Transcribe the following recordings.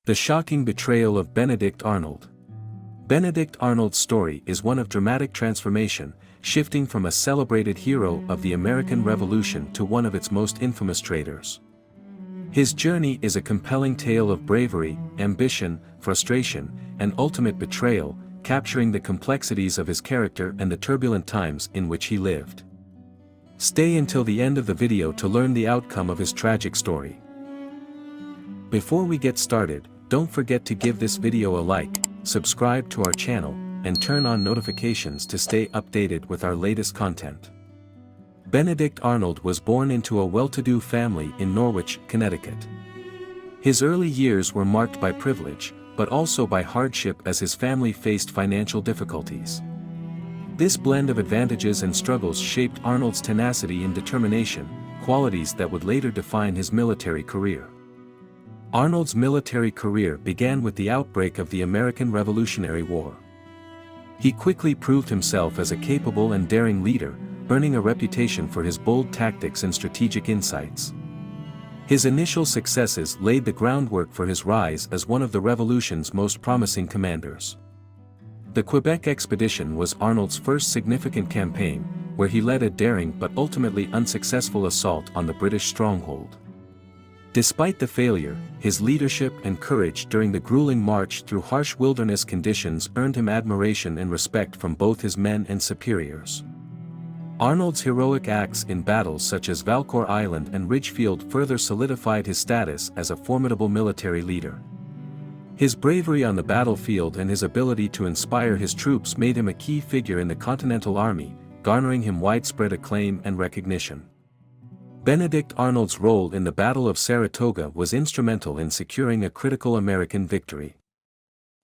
The shocking betrayal of Benedict Arnold. Benedict Arnold's story is one of dramatic transformation, shifting from a celebrated hero of the American Revolution to one of its most infamous traitors. His journey is a compelling tale of bravery, ambition, frustration, and ultimate betrayal, capturing the complexities of his character and the turbulent times in which he lived. Stay until the end of the video to learn the outcome of his tragic story. Before we get started, don't forget to give this video a like, subscribe to our channel, and turn on notifications to stay updated with our latest content. Benedict Arnold was born into a well-to-do family in Norwich, Connecticut. His early years were marked by privilege, but also by hardship as his family faced financial difficulties. This blend of advantages and struggles shaped Arnold's tenacity and determination, qualities that would later define his military career. Arnold's military career began with the outbreak of the American Revolutionary War. He quickly proved himself as a capable and daring leader, earning a reputation for his bold tactics and strategic insights. His initial successes laid the groundwork for his rise as one of the Revolution's most promising commanders. The Quebec expedition was Arnold's first significant campaign, where he led a daring but ultimately unsuccessful assault on the British stronghold. Despite the failure, his leadership and courage during the grueling march through harsh wilderness conditions earned him admiration and respect from both his men and superiors. Arnold's heroic acts in battles such as Valcour Island and Ridgefield further solidified his status as a formidable military leader. His bravery on the battlefield and his ability to inspire his troops made him a key figure in the Continental Army, garnering him widespread acclaim and recognition. Benedict Arnold's role in the Battle of Saratoga was instrumental in securing a critical American victory.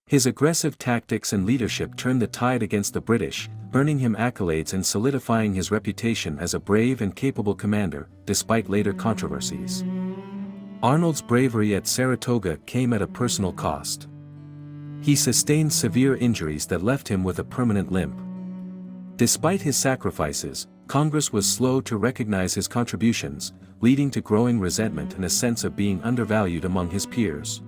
His aggressive tactics and leadership turned the tide against the British, earning him accolades and solidifying his reputation as a brave and capable commander, despite later controversies. Arnold's bravery at Saratoga came at a personal cost. He sustained severe injuries that left him with a permanent limp. Despite his sacrifices, Congress was slow to recognize his contributions, leading to growing resentment and a sense of being undervalued among his peers.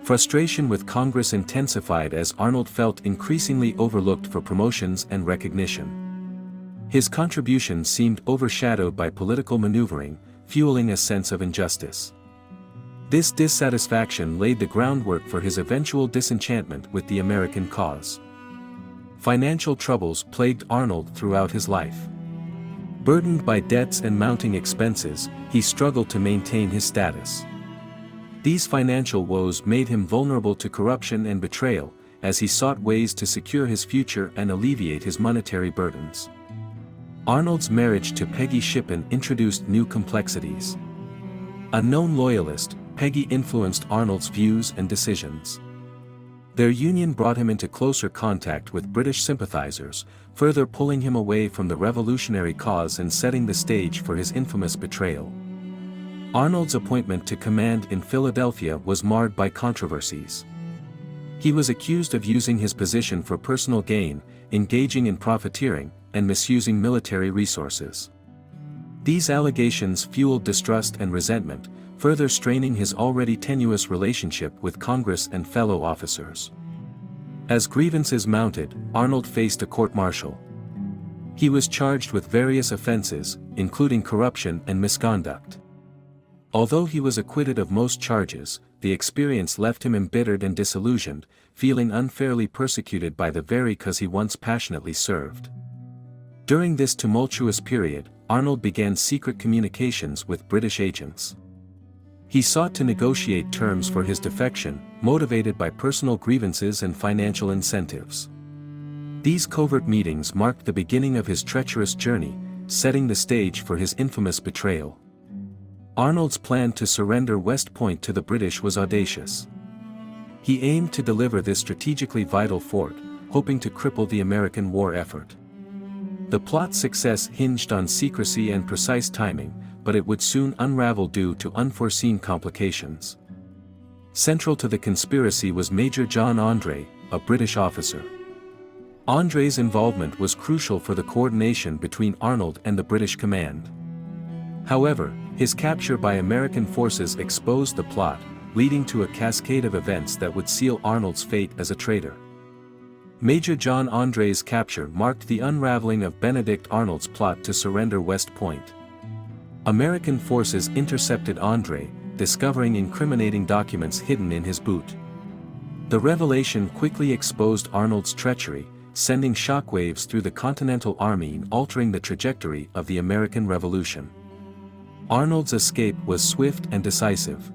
Frustration with Congress intensified as Arnold felt increasingly overlooked for promotions and recognition. His contributions seemed overshadowed by political maneuvering, fueling a sense of injustice. This dissatisfaction laid the groundwork for his eventual disenchantment with the American cause. Financial troubles plagued Arnold throughout his life. Burdened by debts and mounting expenses, he struggled to maintain his status. These financial woes made him vulnerable to corruption and betrayal, as he sought ways to secure his future and alleviate his monetary burdens. Arnold's marriage to Peggy Shippen introduced new complexities. A known loyalist, Peggy influenced Arnold's views and decisions. Their union brought him into closer contact with British sympathizers, further pulling him away from the revolutionary cause and setting the stage for his infamous betrayal. Arnold's appointment to command in Philadelphia was marred by controversies. He was accused of using his position for personal gain, engaging in profiteering, and misusing military resources. These allegations fueled distrust and resentment, further straining his already tenuous relationship with Congress and fellow officers. As grievances mounted, Arnold faced a court-martial. He was charged with various offenses, including corruption and misconduct. Although he was acquitted of most charges, the experience left him embittered and disillusioned, feeling unfairly persecuted by the very cause he once passionately served. During this tumultuous period, Arnold began secret communications with British agents. He sought to negotiate terms for his defection, motivated by personal grievances and financial incentives. These covert meetings marked the beginning of his treacherous journey, setting the stage for his infamous betrayal. Arnold's plan to surrender West Point to the British was audacious. He aimed to deliver this strategically vital fort, hoping to cripple the American war effort. The plot's success hinged on secrecy and precise timing, but it would soon unravel due to unforeseen complications. Central to the conspiracy was Major John Andre, a British officer. Andre's involvement was crucial for the coordination between Arnold and the British command. However, his capture by American forces exposed the plot, leading to a cascade of events that would seal Arnold's fate as a traitor. Major John André's capture marked the unraveling of Benedict Arnold's plot to surrender West Point. American forces intercepted André, discovering incriminating documents hidden in his boot. The revelation quickly exposed Arnold's treachery, sending shockwaves through the Continental Army and altering the trajectory of the American Revolution. Arnold's escape was swift and decisive.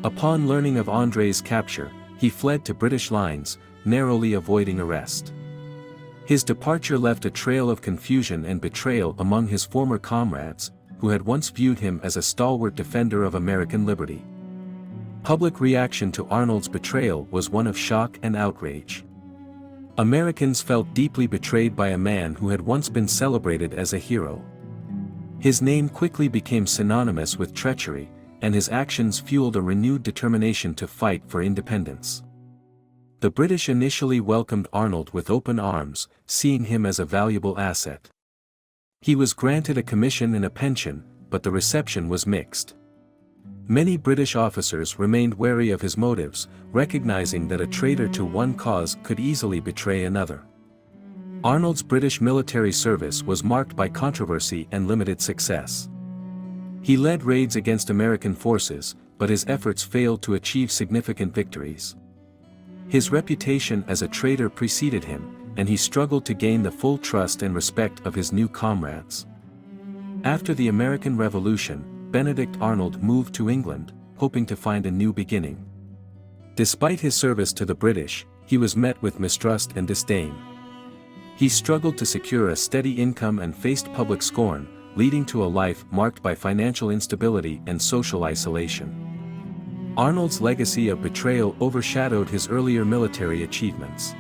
Upon learning of André's capture, he fled to British lines, narrowly avoiding arrest. His departure left a trail of confusion and betrayal among his former comrades, who had once viewed him as a stalwart defender of American liberty. Public reaction to Arnold's betrayal was one of shock and outrage. Americans felt deeply betrayed by a man who had once been celebrated as a hero. His name quickly became synonymous with treachery, and his actions fueled a renewed determination to fight for independence. The British initially welcomed Arnold with open arms, seeing him as a valuable asset. He was granted a commission and a pension, but the reception was mixed. Many British officers remained wary of his motives, recognizing that a traitor to one cause could easily betray another. Arnold's British military service was marked by controversy and limited success. He led raids against American forces, but his efforts failed to achieve significant victories. His reputation as a traitor preceded him, and he struggled to gain the full trust and respect of his new comrades. After the American Revolution, Benedict Arnold moved to England, hoping to find a new beginning. Despite his service to the British, he was met with mistrust and disdain. He struggled to secure a steady income and faced public scorn, leading to a life marked by financial instability and social isolation. Arnold's legacy of betrayal overshadowed his earlier military achievements.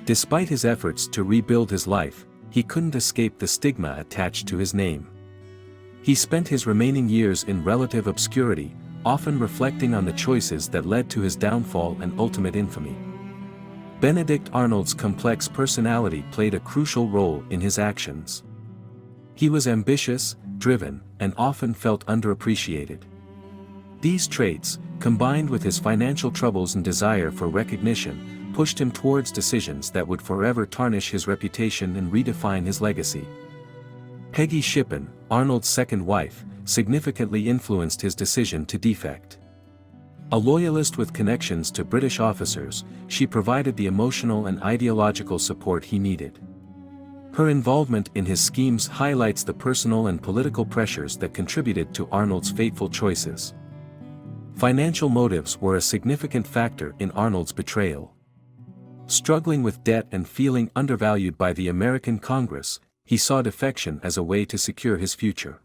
Despite his efforts to rebuild his life, he couldn't escape the stigma attached to his name. He spent his remaining years in relative obscurity, often reflecting on the choices that led to his downfall and ultimate infamy. Benedict Arnold's complex personality played a crucial role in his actions. He was ambitious, driven, and often felt underappreciated. These traits, combined with his financial troubles and desire for recognition, pushed him towards decisions that would forever tarnish his reputation and redefine his legacy. Peggy Shippen, Arnold's second wife, significantly influenced his decision to defect. A loyalist with connections to British officers, she provided the emotional and ideological support he needed. Her involvement in his schemes highlights the personal and political pressures that contributed to Arnold's fateful choices. Financial motives were a significant factor in Arnold's betrayal. Struggling with debt and feeling undervalued by the American Congress, he saw defection as a way to secure his future.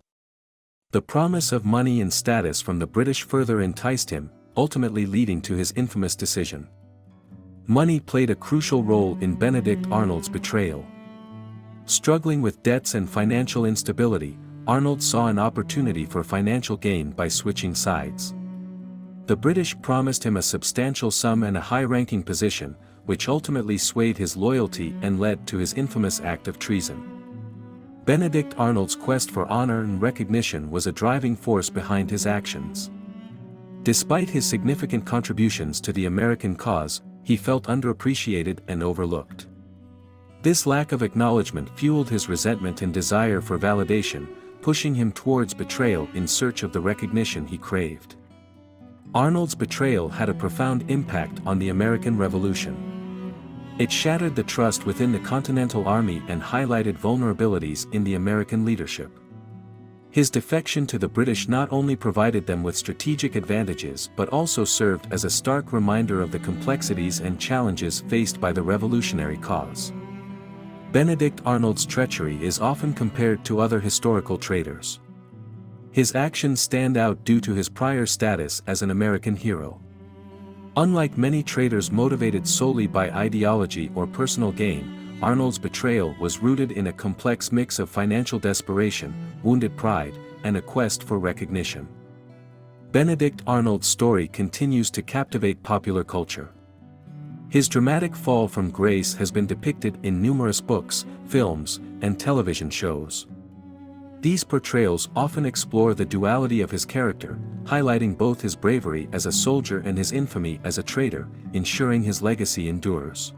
The promise of money and status from the British further enticed him, ultimately leading to his infamous decision. Money played a crucial role in Benedict Arnold's betrayal. Struggling with debts and financial instability, Arnold saw an opportunity for financial gain by switching sides. The British promised him a substantial sum and a high-ranking position, which ultimately swayed his loyalty and led to his infamous act of treason. Benedict Arnold's quest for honor and recognition was a driving force behind his actions. Despite his significant contributions to the American cause, he felt underappreciated and overlooked. This lack of acknowledgement fueled his resentment and desire for validation, pushing him towards betrayal in search of the recognition he craved. Arnold's betrayal had a profound impact on the American Revolution. It shattered the trust within the Continental Army and highlighted vulnerabilities in the American leadership. His defection to the British not only provided them with strategic advantages but also served as a stark reminder of the complexities and challenges faced by the revolutionary cause. Benedict Arnold's treachery is often compared to other historical traitors. His actions stand out due to his prior status as an American hero. Unlike many traitors motivated solely by ideology or personal gain, Arnold's betrayal was rooted in a complex mix of financial desperation, wounded pride, and a quest for recognition. Benedict Arnold's story continues to captivate popular culture. His dramatic fall from grace has been depicted in numerous books, films, and television shows. These portrayals often explore the duality of his character, highlighting both his bravery as a soldier and his infamy as a traitor, ensuring his legacy endures.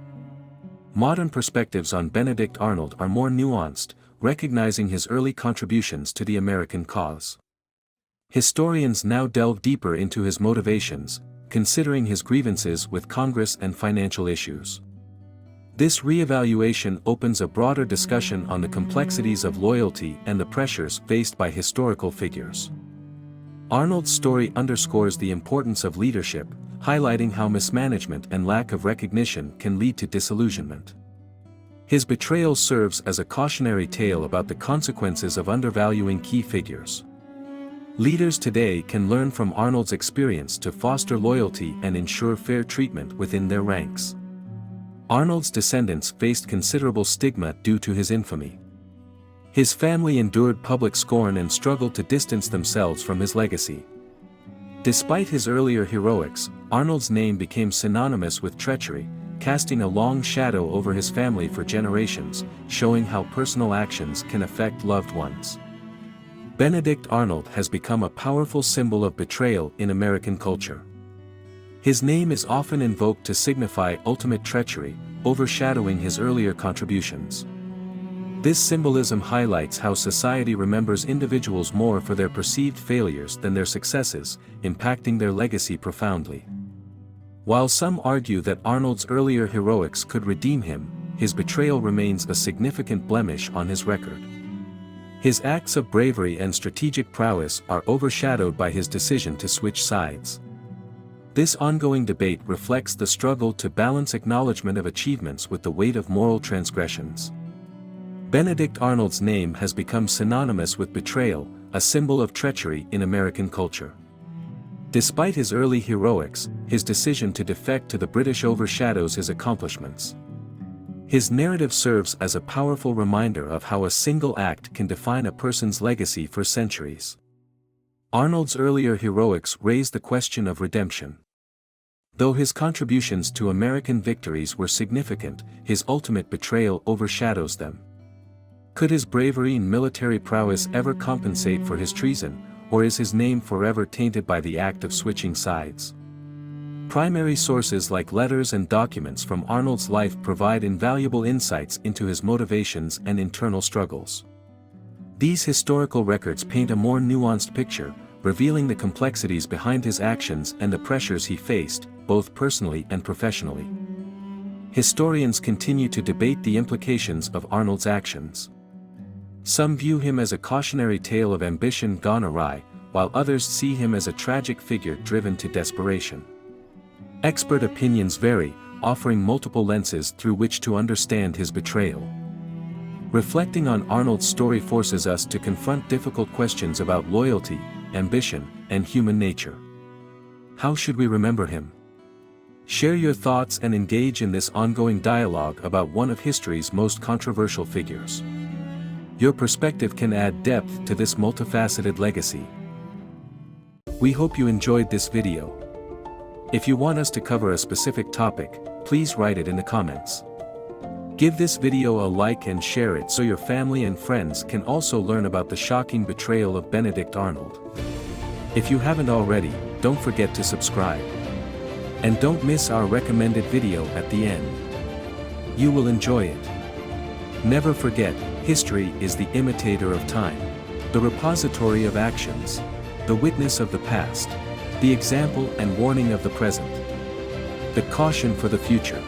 Modern perspectives on Benedict Arnold are more nuanced, recognizing his early contributions to the American cause. Historians now delve deeper into his motivations, considering his grievances with Congress and financial issues. This re-evaluation opens a broader discussion on the complexities of loyalty and the pressures faced by historical figures. Arnold's story underscores the importance of leadership, highlighting how mismanagement and lack of recognition can lead to disillusionment. His betrayal serves as a cautionary tale about the consequences of undervaluing key figures. Leaders today can learn from Arnold's experience to foster loyalty and ensure fair treatment within their ranks. Arnold's descendants faced considerable stigma due to his infamy. His family endured public scorn and struggled to distance themselves from his legacy. Despite his earlier heroics, Arnold's name became synonymous with treachery, casting a long shadow over his family for generations, showing how personal actions can affect loved ones. Benedict Arnold has become a powerful symbol of betrayal in American culture. His name is often invoked to signify ultimate treachery, overshadowing his earlier contributions. This symbolism highlights how society remembers individuals more for their perceived failures than their successes, impacting their legacy profoundly. While some argue that Arnold's earlier heroics could redeem him, his betrayal remains a significant blemish on his record. His acts of bravery and strategic prowess are overshadowed by his decision to switch sides. This ongoing debate reflects the struggle to balance acknowledgement of achievements with the weight of moral transgressions. Benedict Arnold's name has become synonymous with betrayal, a symbol of treachery in American culture. Despite his early heroics, his decision to defect to the British overshadows his accomplishments. His narrative serves as a powerful reminder of how a single act can define a person's legacy for centuries. Arnold's earlier heroics raise the question of redemption. Though his contributions to American victories were significant, his ultimate betrayal overshadows them. Could his bravery and military prowess ever compensate for his treason, or is his name forever tainted by the act of switching sides? Primary sources like letters and documents from Arnold's life provide invaluable insights into his motivations and internal struggles. These historical records paint a more nuanced picture, revealing the complexities behind his actions and the pressures he faced, both personally and professionally. Historians continue to debate the implications of Arnold's actions. Some view him as a cautionary tale of ambition gone awry, while others see him as a tragic figure driven to desperation. Expert opinions vary, offering multiple lenses through which to understand his betrayal. Reflecting on Arnold's story forces us to confront difficult questions about loyalty, ambition, and human nature. How should we remember him? Share your thoughts and engage in this ongoing dialogue about one of history's most controversial figures. Your perspective can add depth to this multifaceted legacy. We hope you enjoyed this video. If you want us to cover a specific topic, please write it in the comments. Give this video a like and share it so your family and friends can also learn about the shocking betrayal of Benedict Arnold. If you haven't already, don't forget to subscribe. And don't miss our recommended video at the end. You will enjoy it. Never forget, history is the imitator of time, the repository of actions, the witness of the past, the example and warning of the present, the caution for the future.